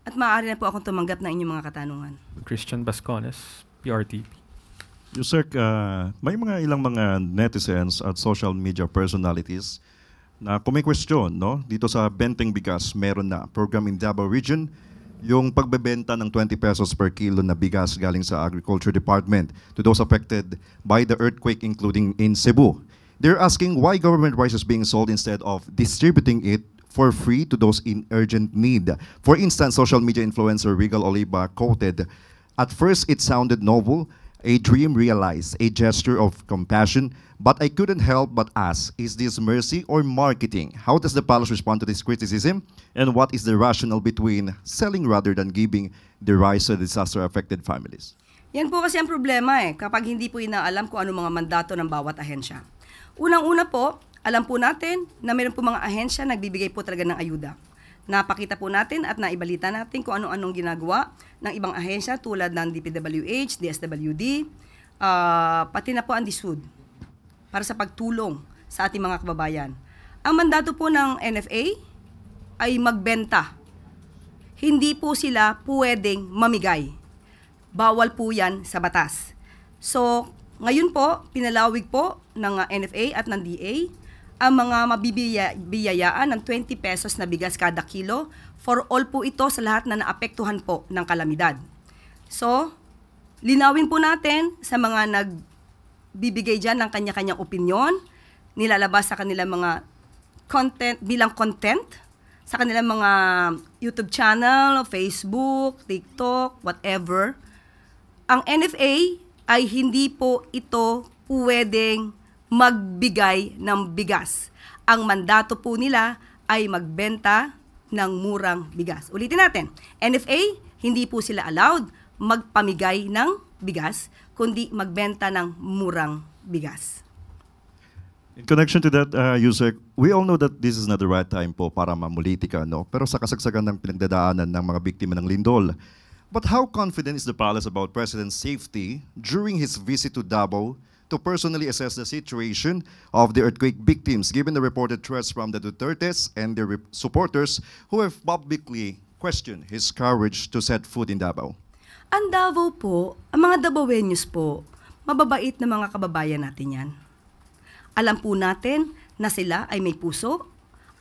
at maaari na po akong tumanggap ng inyong mga katanungan. Christian Bascones, PRTP. Yusek, may ilang mga netizens at social media personalities na kumikwestiyon, no? Dito sa Benteng Bigas, meron na program in Davao Region, yung pagbebenta ng 20 pesos per kilo na bigas galing sa Agriculture Department to those affected by the earthquake, including in Cebu. They're asking why government rice is being sold instead of distributing it for free to those in urgent need. For instance, social media influencer Regal Oliva quoted, "At first it sounded noble, a dream realized, a gesture of compassion, but I couldn't help but ask, is this mercy or marketing? How does the palace respond to this criticism? And what is the rationale between selling rather than giving the rice to disaster-affected families?" Yan po kasi ang problema kapag hindi po inaalam kung ano mga mandato ng bawat ahensya. Unang-una po, alam po natin na mayroon po mga ahensya nagbibigay po talaga ng ayuda. Napakita po natin at naibalita natin kung ano-anong ginagawa ng ibang ahensya tulad ng DPWH, DSWD, pati na po ang DSUD para sa pagtulong sa ating mga kababayan. Ang mandato po ng NFA ay magbenta. Hindi po sila pwedeng mamigay. Bawal po yan sa batas. So, ngayon po, pinalawig po ng NFA at ng DA ang mga mabibiyayaan ng 20 pesos na bigas kada kilo for all po ito sa lahat na naapektuhan po ng kalamidad. So, linawin po natin sa mga nagbibigay dyan ng kanya-kanyang opinyon, nilalabas sa kanilang mga content, bilang content, sa kanilang mga YouTube channel, Facebook, TikTok, whatever. Ang NFA ay hindi po ito pwedeng magbigay ng bigas. Ang mandato po nila ay magbenta ng murang bigas. Ulitin natin, NFA, hindi po sila allowed magpamigay ng bigas, kundi magbenta ng murang bigas. In connection to that, Yusek, we all know that this is not the right time po para mamulitika, no? Pero sa kasagsagan ng pinagdadaanan ng mga biktima ng lindol, but how confident is the palace about President's safety during his visit to Davao to personally assess the situation of the earthquake victims, given the reported threats from the Dutertes and their supporters who have publicly questioned his courage to set foot in Davao? Ang Davao po, ang mga Davaoenos po, mababait na mga kababayan natin yan. Alam po natin na sila ay may puso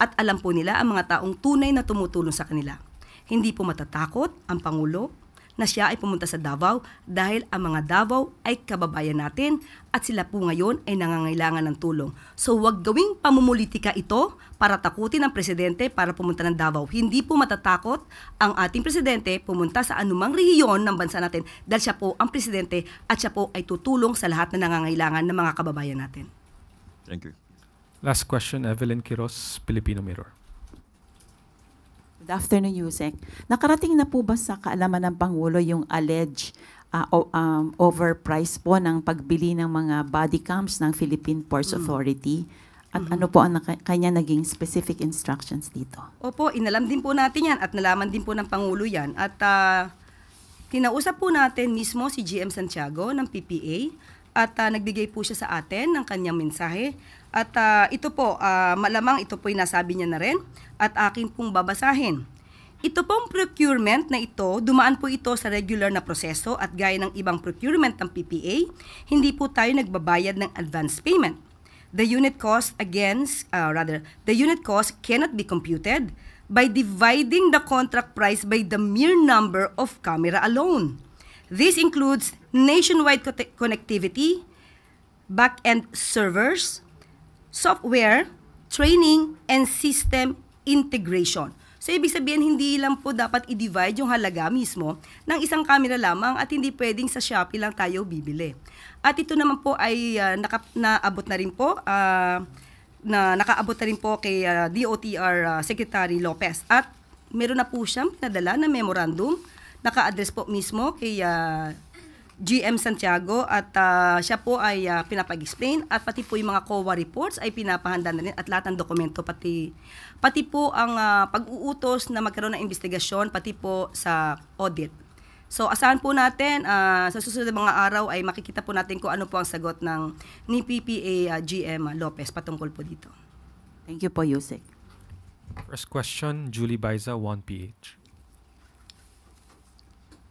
at alam po nila ang mga taong tunay na tumutulong sa kanila. Hindi po matatakot ang Pangulo na siya ay pumunta sa Davao dahil ang mga Davao ay kababayan natin at sila po ngayon ay nangangailangan ng tulong. So huwag gawing pamumulitika ito para takutin ang presidente para pumunta ng Davao. Hindi po matatakot ang ating presidente pumunta sa anumang rehiyon ng bansa natin dahil siya po ang presidente at siya po ay tutulong sa lahat na nangangailangan ng mga kababayan natin. Thank you. Last question, Evelyn Quiros, Filipino Mirror. Good afternoon, Yusek. Nakarating na po ba sa kaalaman ng Pangulo yung alleged overprice po ng pagbili ng mga body cams ng Philippine Ports Authority? At ano po ang kanya naging specific instructions dito? Opo, inalam din po natin yan at nalaman din po ng Pangulo yan. At kinausap po natin mismo si GM Santiago ng PPA at nagbigay po siya sa atin ng kanyang mensahe. At ito po, malamang ito po'y nasabi niya na rin at akin pong babasahin. Ito pong procurement na ito, dumaan po ito sa regular na proseso at gaya ng ibang procurement ng PPA, hindi po tayo nagbabayad ng advance payment. The unit cost cannot be computed by dividing the contract price by the mere number of camera alone. This includes nationwide connectivity, back-end servers, software, training, and system integration. So, ibig sabihin, hindi lang po dapat i-divide yung halaga mismo ng isang camera lamang at hindi pwedeng sa Shopee lang tayo bibili. At ito naman po ay nakaabot na rin po, nakaabot na rin po kay DOTR Secretary Lopez. At meron na po siyang pinadala na memorandum, naka-address po mismo kay GM Santiago at siya po ay pinapag-explain at pati po yung mga COA reports ay pinapahanda na rin at lahat ng dokumento pati po ang pag-uutos na magkaroon ng investigasyon pati po sa audit. So asahan po natin sa susunod na mga araw ay makikita po natin kung ano po ang sagot ni PPA GM Lopez patungkol po dito. Thank you po, Yusek. First question, Julie Baiza, 1PH.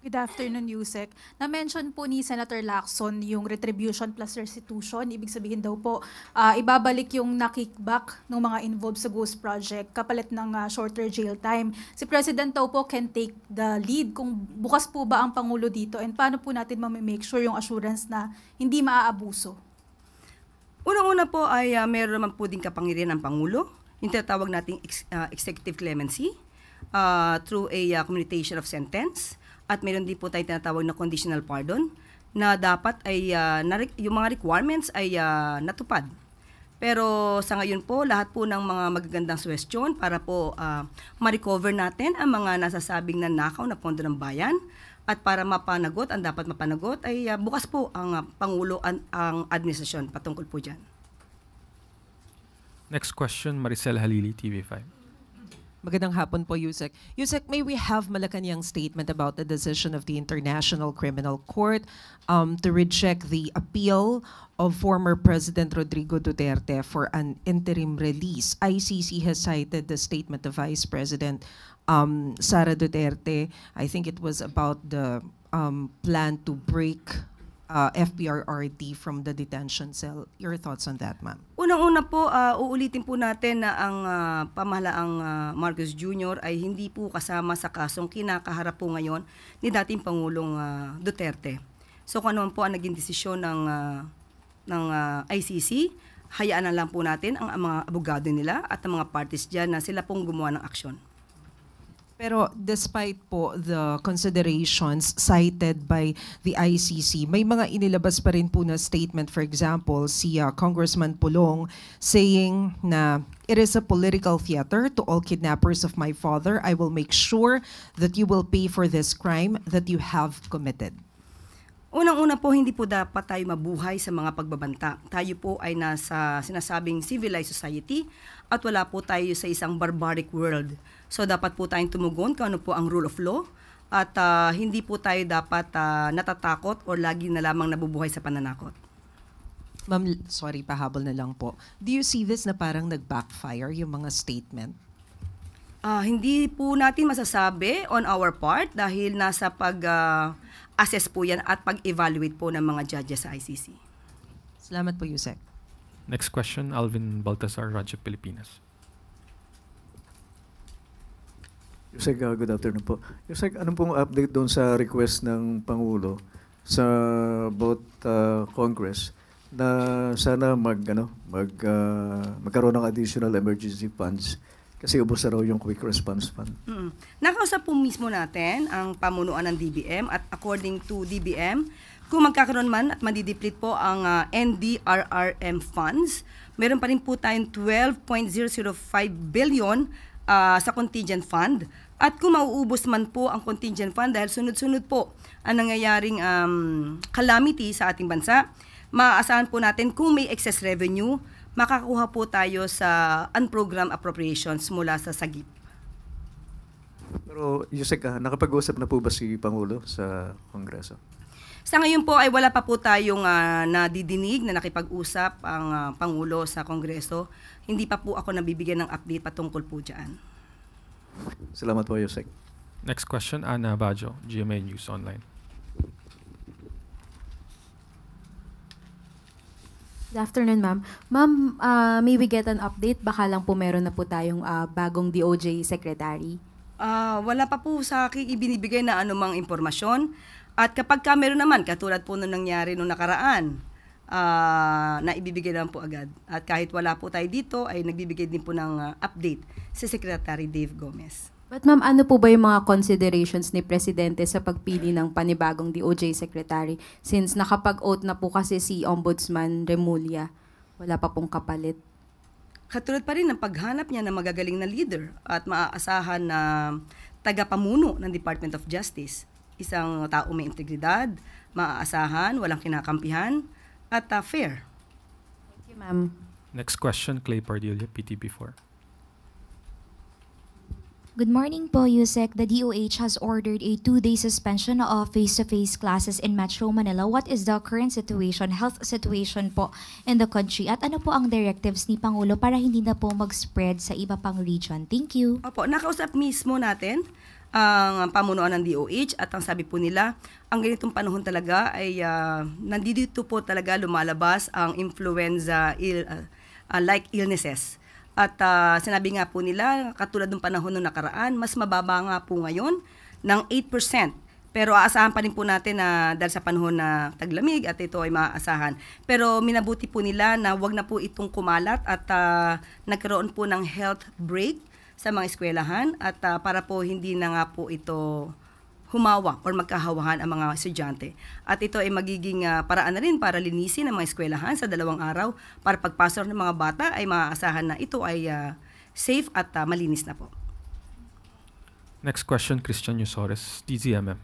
Good afternoon, Yusek. Na-mention po ni Senator Lacson yung retribution plus restitution. Ibig sabihin daw po, ibabalik yung na-kickback ng mga involved sa Ghost Project kapalit ng shorter jail time. Si President daw po can take the lead kung bukas po ba ang Pangulo dito and paano po natin mamimake sure yung assurance na hindi maaabuso. Unang-una po ay meron naman po din kapangyarihan ng Pangulo, yung tinatawag nating executive clemency through a commutation of sentence. At meron din po tayo tinatawag na conditional pardon na dapat ay yung mga requirements ay natupad. Pero sa ngayon po, lahat po ng mga magagandang suwestyon para po ma-recover natin ang mga nasasabing nanakaw na pondo ng bayan at para mapanagot, ang dapat mapanagot ay bukas po ang Pangulo ang administrasyon patungkol po dyan. Next question, Maricel Halili, TV5. Magandang hapon po, Yusek. Yusek, may we have Malacanang's statement about the decision of the International Criminal Court to reject the appeal of former President Rodrigo Duterte for an interim release. ICC has cited the statement of Vice President Sara Duterte. I think it was about the plan to break FPRRD from the detention cell. Your thoughts on that, ma'am? Unang-una po, uulitin po natin na ang pamahalaang Marcos Jr. ay hindi po kasama sa kasong kinakaharap po ngayon ni dating Pangulong Duterte. So kung ano po ang naging desisyon ng ICC, hayaan na lang po natin ang mga abogado nila at ang mga parties dyan na sila pong gumawa ng aksyon. Pero despite po the considerations cited by the ICC, may mga inilabas pa rin po na statement. For example, si Congressman Pulong saying na it is a political theater to all kidnappers of my father. I will make sure that you will pay for this crime that you have committed. Unang-una po, hindi po dapat tayo mabuhay sa mga pagbabanta. Tayo po ay nasa sinasabing civilized society at wala po tayo sa isang barbaric world. So dapat po tayong tumugon kung ano po ang rule of law at hindi po tayo dapat natatakot o lagi na lamang nabubuhay sa pananakot. Ma'am, sorry, pahabol na lang po. Do you see this na parang nag-backfire yung mga statement? Hindi po natin masasabi on our part dahil nasa pag-assess po yan at pag-evaluate po ng mga judges sa ICC. Salamat po, Yusek. Next question, Alvin Baltasar, Radyo Pilipinas. Yusek, good afternoon po. Yusek, anong pong update doon sa request ng Pangulo sa both Congress na sana magkaroon ng additional emergency funds kasi ubos na raw yung quick response fund. Nakausap po mismo natin ang pamunuan ng DBM at according to DBM, kung magkakaroon man at madideplete po ang NDRRM funds, meron pa rin po tayong 12.005 billion sa contingent fund. At kung mauubos man po ang contingent fund dahil sunod-sunod po ang nangyayaring calamity sa ating bansa, maaasahan po natin kung may excess revenue, makakuha po tayo sa unprogrammed appropriations mula sa SAGIP. Pero Yusek, nakapag-usap na po ba si Pangulo sa Kongreso? Sa ngayon po ay wala pa po tayong nadidinig na nakipag-usap ang Pangulo sa Kongreso. Hindi pa po ako nabibigyan ng update patungkol po dyan. Salamat po, Yusek. Next question, Ana Bajo, GMA News Online. Good afternoon, ma'am. Ma'am, may we get an update? Baka lang po meron na po tayong bagong DOJ Secretary. Wala pa po sa akin ibinibigay na anumang impormasyon. At kapag meron naman, katulad po nung nangyari nung nakaraan, na ibibigay naman po agad. At kahit wala po tayo dito, ay nagbibigay din po ng update si Secretary Dave Gomez. But ma'am, ano po ba yung mga considerations ni Presidente sa pagpili ng panibagong DOJ Secretary since nakapag-oath na po kasi si Ombudsman Remulla, wala pa pong kapalit? Katulad pa rin ng paghanap niya ng magagaling na leader at maaasahan na tagapamuno ng Department of Justice. Isang tao may integridad, maaasahan, walang kinakampihan, at fair. Thank you, ma'am. Next question, Clay Pardilla, PTB4. Good morning po, Yusek. The DOH has ordered a 2-day suspension of face-to-face classes in Metro Manila. What is the current situation, health situation po in the country? At ano po ang directives ni Pangulo para hindi na po mag-spread sa iba pang region? Thank you. Opo, nakausap mismo natin ang pamunuan ng DOH at ang sabi po nila, ang ganitong panahon talaga ay nandito po talaga lumalabas ang influenza like illnesses. At sinabi nga po nila, katulad ng panahon noong nakaraan, mas mababa nga po ngayon ng 8%. Pero aasahan pa rin po natin na dahil sa panahon na taglamig at ito ay maaasahan. Pero minabuti po nila na wag na po itong kumalat at nagkaroon po ng health break sa mga eskwelahan at para po hindi na nga po ito humawa or magkahawahan ang mga estudyante. At ito ay magiging paraan na rin para linisin ang mga eskwelahan sa 2 araw para pagpasok ng mga bata ay maaasahan na ito ay safe at malinis na po. Next question, Christian Yusores, DZMM.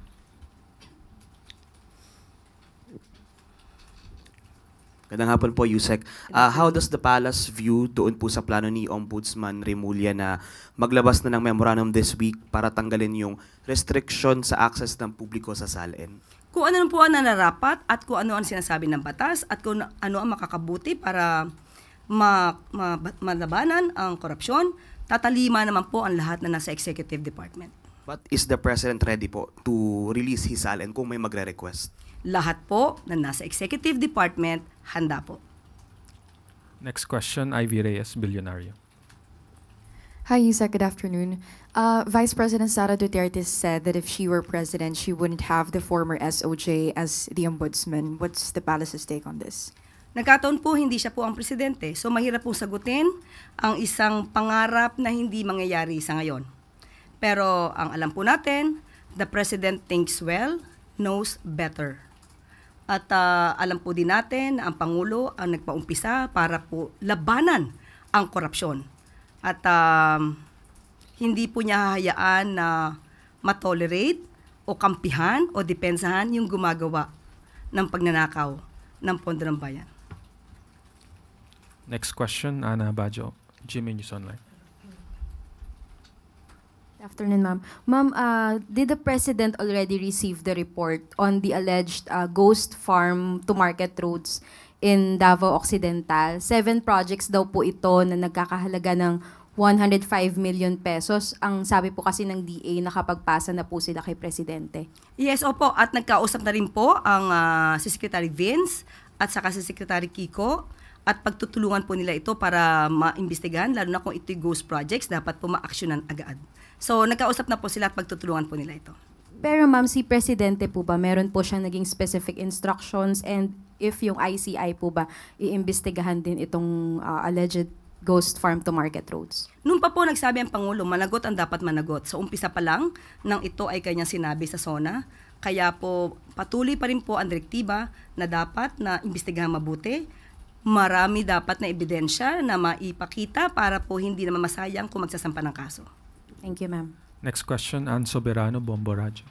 Magandang hapon po, Yusek. How does the Palace view doon po sa plano ni Ombudsman Remulla na maglabas na ng memorandum this week para tanggalin yung restriction sa access ng publiko sa SALN? Kung ano po ang nararapat at kung ano ang sinasabi ng batas at kung ano ang makakabuti para malabanan ang korupsyon, tatalima naman po ang lahat na nasa Executive Department. But is the President ready po to release his SALN kung may magre-request? Lahat po na nasa Executive Department, handa po. Next question, Ivy Reyes, Billionario. Hi, Yusek. Good afternoon. Vice President Sara Duterte said that if she were president, she wouldn't have the former SOJ as the ombudsman. What's the palace's take on this? Nagkataon po, hindi siya po ang presidente. So mahirap pong sagutin ang isang pangarap na hindi mangyayari sa ngayon. Pero ang alam po natin, the president thinks well, knows better. At alam po din natin na ang Pangulo ang nagpaumpisa para po labanan ang korupsyon. At hindi po niya hahayaan na matolerate o kampihan o depensahan yung gumagawa ng pagnanakaw ng pondo ng bayan. Next question, Ana Bajo, GMA News Online. Good afternoon, ma'am. Ma'am, did the President already receive the report on the alleged ghost farm to market roads in Davao Occidental? 7 projects daw po ito na nagkakahalaga ng 105 million pesos. Ang sabi po kasi ng DA, nakapagpasa na po sila kay Presidente. Yes, opo. At nagkausap na rin po ang si Secretary Vince at saka si Secretary Kiko. At pagtutulungan po nila ito para maimbestigahan, lalo na kung ito'y ghost projects, dapat po ma-actionan agad. So, nagkausap na po sila at pagtutulungan po nila ito. Pero ma'am, si Presidente po ba, meron po siyang naging specific instructions, and if yung ICI po ba, iimbestigahan din itong alleged ghost farm to market roads? Noon pa po nagsabi ang Pangulo, managot ang dapat managot. So umpisa pa lang nang ito ay kanyang sinabi sa SONA. Kaya po patuloy pa rin po ang direktiba na dapat na imbestigahan mabuti. Marami dapat na ebidensya na maipakita para po hindi na mamasayang kung magsasampa ng kaso. Thank you, ma'am. Next question, Ann Soberano, Bombo Radyo.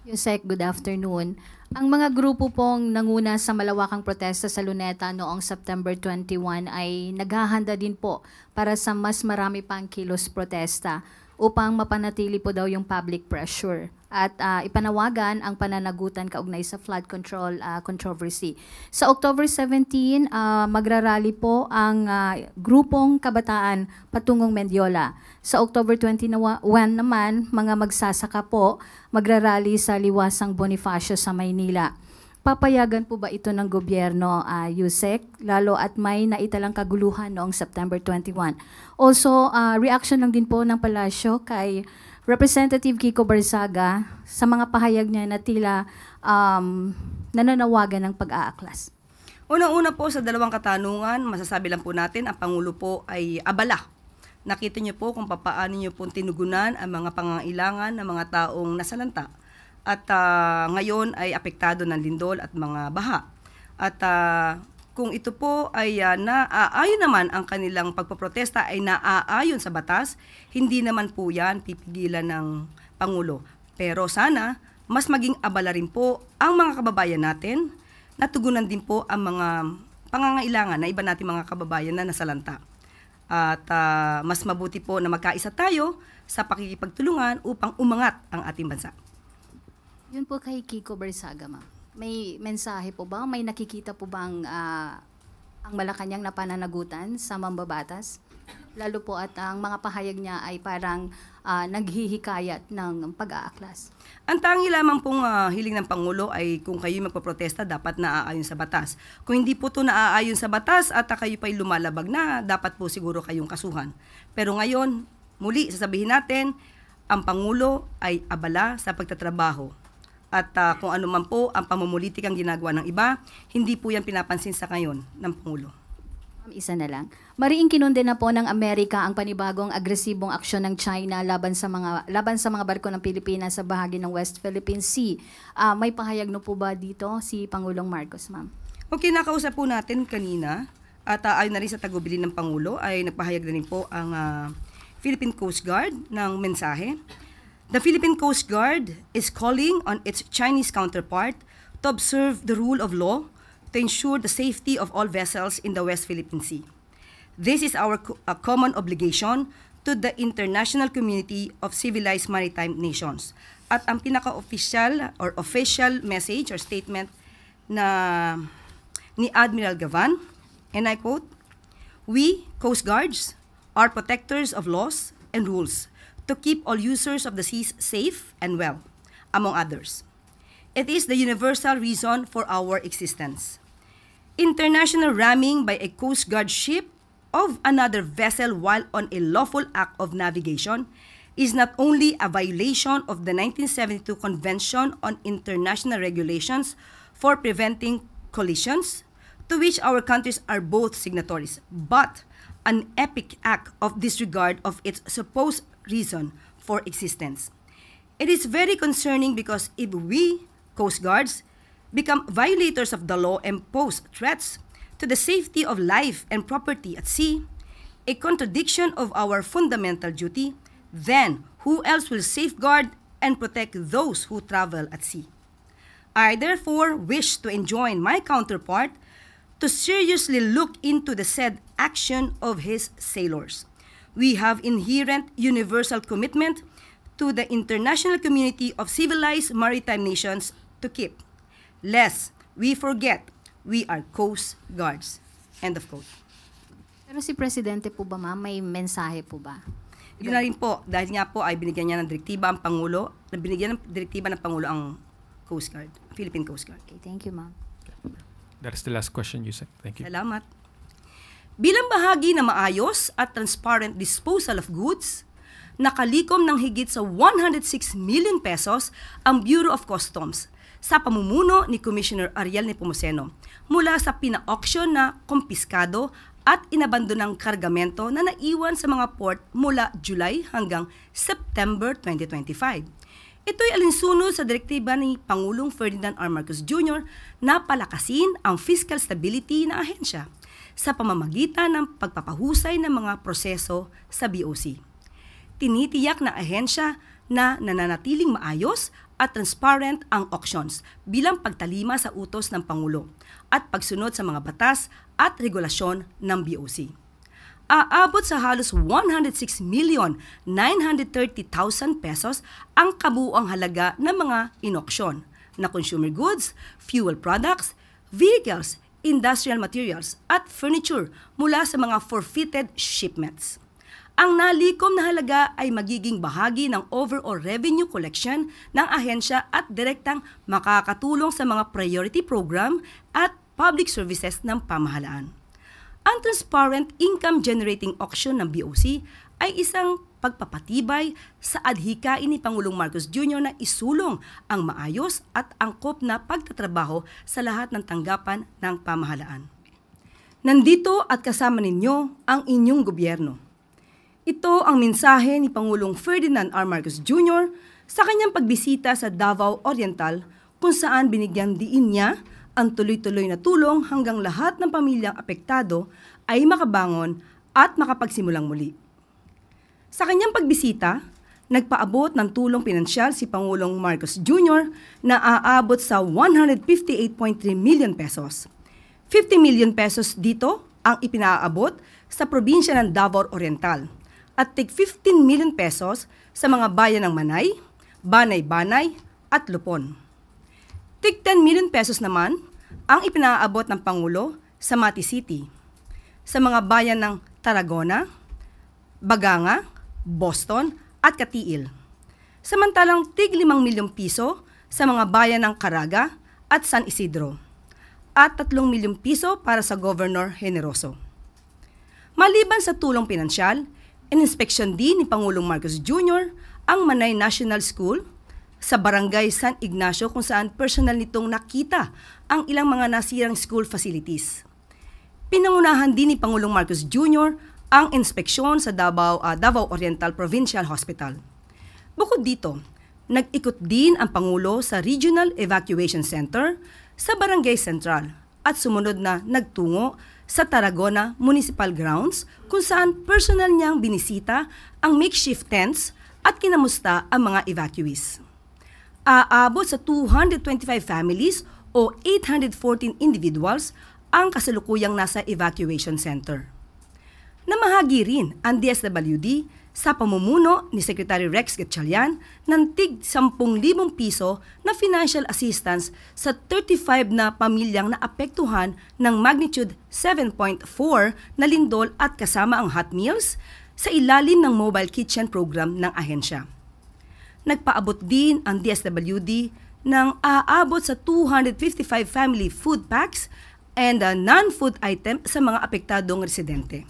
Yusek, good afternoon. Ang mga grupo pong nanguna sa malawakang protesta sa Luneta noong September 21 ay naghahanda din po para sa mas marami pang kilos protesta upang mapanatili po daw yung public pressure at ipanawagan ang pananagutan kaugnay sa flood control controversy. Sa October 17, magrarally po ang grupong kabataan patungong Mendiola. Sa October 21 naman, mga magsasaka po magrarally sa Liwasang Bonifacio sa Maynila. Papayagan po ba ito ng gobyerno, Yusek, lalo at may naitalang kaguluhan noong September 21? Also, reaction lang din po ng palasyo kay Representative Kiko Barzaga sa mga pahayag niya na tila nananawagan ng pag-aaklas. Unang-una po sa dalawang katanungan, masasabi lang po natin, ang Pangulo po ay abala. Nakita niyo po kung paano niyo po tinugunan ang mga pangangailangan ng mga taong nasalanta. At ngayon ay apektado ng lindol at mga baha. At kung ito po ay naaayon naman ang kanilang pagpoprotesta ay naaayon sa batas, hindi naman po yan pipigilan ng Pangulo. Pero sana mas maging abala rin po ang mga kababayan natin, natugunan din po ang mga pangangailangan na iba natin mga kababayan na nasalanta. At mas mabuti po na magkaisa tayo sa pakikipagtulungan upang umangat ang ating bansa. Yun po kay Kiko Barzaga, ma'am. May mensahe po ba? May nakikita po bang ang Malacanang na pananagutan sa mambabatas? Lalo po at ang mga pahayag niya ay parang naghihikayat ng pag-aaklas. Ang tangi lamang pong hiling ng Pangulo ay kung kayo magpaprotesta, dapat naaayon sa batas. Kung hindi po ito naaayon sa batas at kayo pa'y lumalabag na, dapat po siguro kayong kasuhan. Pero ngayon, muli, sasabihin natin, ang Pangulo ay abala sa pagtatrabaho. At kung ano man po ang pamumulitikang ginagawa ng iba, hindi po yan pinapansin sa ngayon ng Pangulo. Isa na lang. Mariing kinunde na po ng Amerika ang panibagong agresibong aksyon ng China laban sa mga barko ng Pilipinas sa bahagi ng West Philippine Sea. May pahayag no po ba dito si Pangulong Marcos, ma'am? Okay, nakausap po natin kanina at ayon na rin sa tagubilin ng Pangulo ay nagpahayag na rin po ang Philippine Coast Guard ng mensahe. The Philippine Coast Guard is calling on its Chinese counterpart to observe the rule of law to ensure the safety of all vessels in the West Philippine Sea. This is our common obligation to the international community of civilized maritime nations. At ang pinaka-official or official message or statement na ni Admiral Gavan, and I quote, "We, Coast Guards, are protectors of laws and rules to keep all users of the seas safe and well, among others. It is the universal reason for our existence. International ramming by a Coast Guard ship of another vessel while on a lawful act of navigation is not only a violation of the 1972 Convention on International Regulations for Preventing Collisions, to which our countries are both signatories, but an epic act of disregard of its supposed reason for existence. It is very concerning because if we, Coast Guards, become violators of the law and pose threats to the safety of life and property at sea, a contradiction of our fundamental duty, then who else will safeguard and protect those who travel at sea? I therefore wish to enjoin my counterpart to seriously look into the said action of his sailors. We have inherent universal commitment to the international community of civilized maritime nations to keep, lest we forget we are Coast Guards." End of quote. Pero si Presidente po ba, ma'am, may mensahe po ba? Yun na rin po, dahil nga po ay binigyan niya ng direktiba ang Pangulo, binigyan ng direktiba ng Pangulo ang Coast Guard, Philippine Coast Guard. Okay, thank you, ma'am. That is the last question, Yusek. Thank you. Salamat. Bilang bahagi ng maayos at transparent disposal of goods, nakalikom ng higit sa 106 million pesos ang Bureau of Customs sa pamumuno ni Commissioner Ariel Nepomuceno mula sa pina-auction na kumpiskado at inabandonang kargamento na naiwan sa mga port mula July hanggang September 2025. Ito'y alinsunod sa direktiba ni Pangulong Ferdinand R. Marcos Jr. na palakasin ang fiscal stability ng ahensya sa pamamagitan ng pagpapahusay ng mga proseso sa BOC. Tinitiyak ng ahensya na nananatiling maayos at transparent ang auctions bilang pagtalima sa utos ng Pangulo at pagsunod sa mga batas at regulasyon ng BOC. Aabot sa halos 106,930,000 pesos ang kabuuang halaga ng mga inauction na consumer goods, fuel products, vehicles, industrial materials at furniture mula sa mga forfeited shipments. Ang nalikom na halaga ay magiging bahagi ng overall revenue collection ng ahensya at direktang makakatulong sa mga priority program at public services ng pamahalaan. Ang transparent income-generating auction ng BOC ay isang pagpapatibay sa adhikain ni Pangulong Marcos Jr. na isulong ang maayos at angkop na pagtatrabaho sa lahat ng tanggapan ng pamahalaan. Nandito at kasama ninyo ang inyong gobyerno. Ito ang mensahe ni Pangulong Ferdinand R. Marcos Jr. sa kanyang pagbisita sa Davao Oriental kung saan binigyan diin niya ang tuloy-tuloy na tulong hanggang lahat ng pamilyang apektado ay makabangon at makapagsimulang muli. Sa kanyang pagbisita, nagpaabot ng tulong pinansyal si Pangulong Marcos Jr. na aabot sa 158.3 million pesos. 50 million pesos dito ang ipinaabot sa probinsya ng Davao Oriental at tig 15 million pesos sa mga bayan ng Manay, Banay-Banay at Lupon. Tig 10 million pesos naman ang ipinaabot ng Pangulo sa Mati City, sa mga bayan ng Tarragona, Baganga, Boston at Katiil. Samantalang tig 5 milyong piso sa mga bayan ng Caraga at San Isidro at 3 milyong piso para sa Governor Generoso. Maliban sa tulong pinansyal, ininspeksyon din ni Pangulong Marcos Jr. ang Manay National School sa Barangay San Ignacio kung saan personal nitong nakita ang ilang mga nasirang school facilities. Pinangunahan din ni Pangulong Marcos Jr. ang inspeksyon sa Davao Oriental Provincial Hospital. Bukod dito, nag-ikot din ang Pangulo sa Regional Evacuation Center sa Barangay Central at sumunod na nagtungo sa Tarragona Municipal Grounds kung saan personal niyang binisita ang makeshift tents at kinamusta ang mga evacuees. Aabot sa 225 families o 814 individuals ang kasalukuyang nasa evacuation center. Namahagi rin ang DSWD sa pamumuno ni Secretary Rex Gatchalian ng tig 10,000 piso na financial assistance sa 35 na pamilyang naapektuhan ng magnitude 7.4 na lindol at kasama ang hot meals sa ilalim ng mobile kitchen program ng ahensya. Nagpaabot din ang DSWD ng aabot sa 255 family food packs and non-food item sa mga apektadong residente.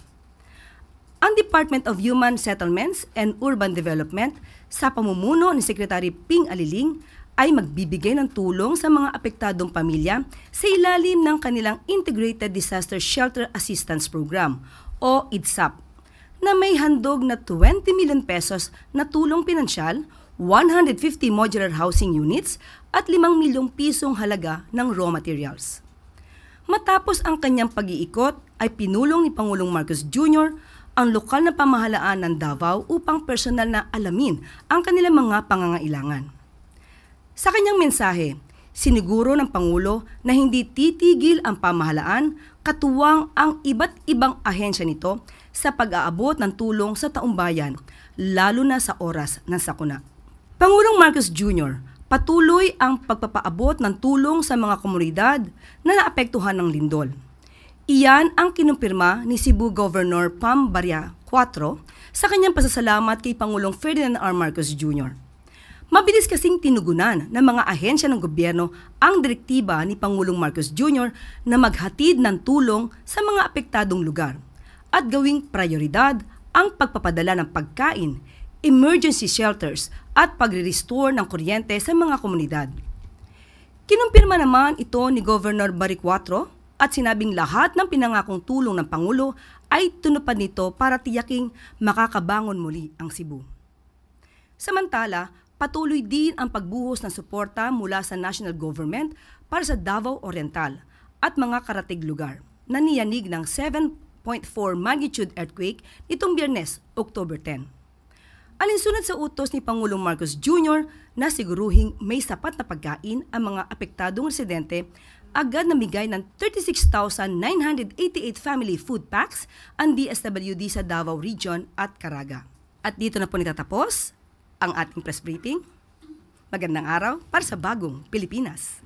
Ang Department of Human Settlements and Urban Development sa pamumuno ni Secretary Ping Aliling ay magbibigay ng tulong sa mga apektadong pamilya sa ilalim ng kanilang Integrated Disaster Shelter Assistance Program o IDSAP na may handog na 20 million pesos na tulong pinansyal, 150 modular housing units at 5 milyong pisong halaga ng raw materials. Matapos ang kanyang pag-iikot ay pinulong ni Pangulong Marcos Jr. ang lokal na pamahalaan ng Davao upang personal na alamin ang kanilang mga pangangailangan. Sa kanyang mensahe, siniguro ng Pangulo na hindi titigil ang pamahalaan katuwang ang iba't ibang ahensya nito sa pag-aabot ng tulong sa taumbayan, lalo na sa oras ng sakuna. Pangulong Marcos Jr., patuloy ang pagpapaabot ng tulong sa mga komunidad na naapektuhan ng lindol. Iyan ang kinumpirma ni Cebu Governor Pam Barya IV sa kanyang pasasalamat kay Pangulong Ferdinand R. Marcos Jr. Mabilis kasing tinugunan ng mga ahensya ng gobyerno ang direktiba ni Pangulong Marcos Jr. na maghatid ng tulong sa mga apektadong lugar at gawing prioridad ang pagpapadala ng pagkain, emergency shelters at pagre-restore ng kuryente sa mga komunidad. Kinumpirma naman ito ni Governor Barry IV at sinabing lahat ng pinangakong tulong ng Pangulo ay tinupad nito para tiyaking makakabangon muli ang Cebu. Samantala, patuloy din ang pagbuhos ng suporta mula sa national government para sa Davao Oriental at mga karatig lugar na niyanig ng 7.4 magnitude earthquake nitong Biyernes, October 10. Alinsunod sa utos ni Pangulong Marcos Jr. na siguruhing may sapat na pagkain ang mga apektadong residente, agad namigay ng 36,988 family food packs ang DSWD sa Davao Region at Caraga. At dito na po nitatapos ang ating press briefing. Magandang araw para sa bagong Pilipinas.